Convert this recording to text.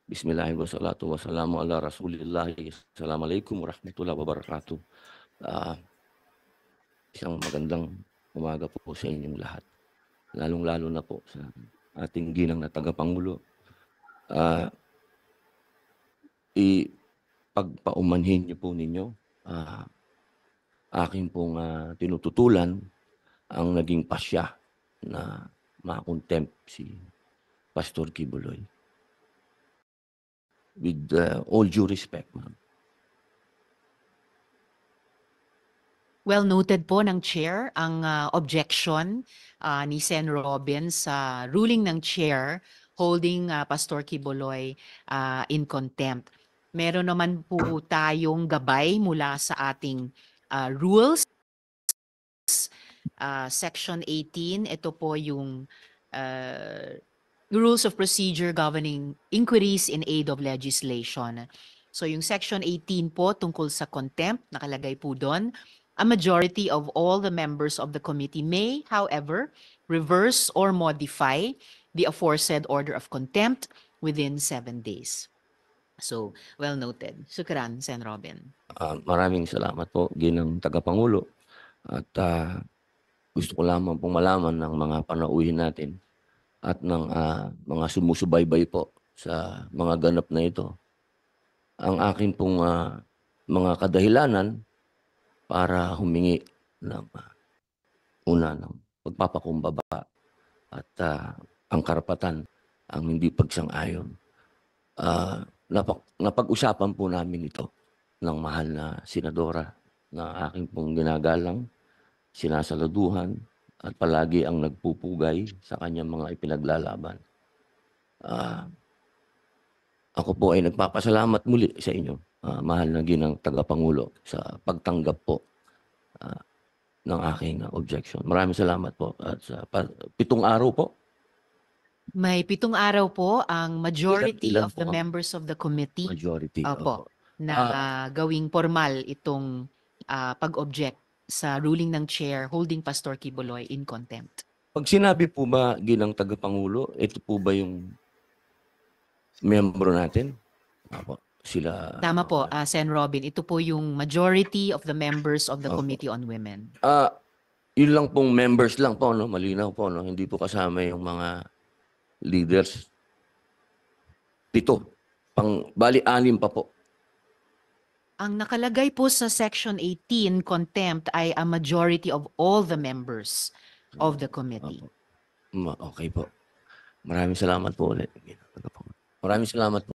Bismillah wassalatu wassalamu ala Rasulillah. Assalamualaikum warahmatullahi wabarakatuh. Isang magandang umaga po sa inyong lahat. Lalong-lalo na po sa ating ginang na tagapangulo. Pagpaumanhin niyo po ninyo, aking pong tinututulan ang naging pasya na ma-contempt si Pastor Quiboloy. With all due respect, ma'am. Well noted po ng chair ang objection ni Sen. Robin sa ruling ng chair holding Pastor Quiboloy in contempt. Meron naman po tayong gabay mula sa ating rules. Section 18, ito po yung Rules of Procedure Governing Inquiries in Aid of Legislation. So yung Section 18 po tungkol sa contempt, nakalagay po doon, a majority of all the members of the committee may, however, reverse or modify the aforesaid order of contempt within 7 days. So, well noted. Shukran, Sen. Robin. Maraming salamat po, ginang tagapangulo. At gusto ko lamang pong malaman ng mga panauhin natin at ng mga sumusubaybay po sa mga ganap na ito. Ang akin pong mga kadahilanan para humingi ng ng pagpapakumbaba at ang karapatan ang hindi pagsang-ayon. Napag-usapan po namin ito ng mahal na senadora na aking pong ginagalang, sinasaladuhan at palagi ang nagpupugay sa kanyang mga ipinaglalaban. Ako po ay nagpapasalamat muli sa inyo, mahal na ginang tagapangulo, sa pagtanggap po ng aking objection. Maraming salamat po. At sa 7 araw po. May 7 araw po ang majority Ilan of the po ang members of the committee majority? opo, na gawing formal itong pag-object sa ruling ng chair holding Pastor Quiboloy in contempt. Pag sinabi po ba, ginang tagapangulo, ito po ba yung membro natin? Apo, sila. Tama po, Sen. Robin. Ito po yung majority of the members of the Opo. Committee on Women. Yun lang pong members lang po, no? Malinaw po, no? Hindi po kasama yung mga leaders. 7. Bali, 6 pa po. Ang nakalagay po sa Section 18, contempt, ay a majority of all the members of the committee. Okay po. Maraming salamat po ulit. Maraming salamat po.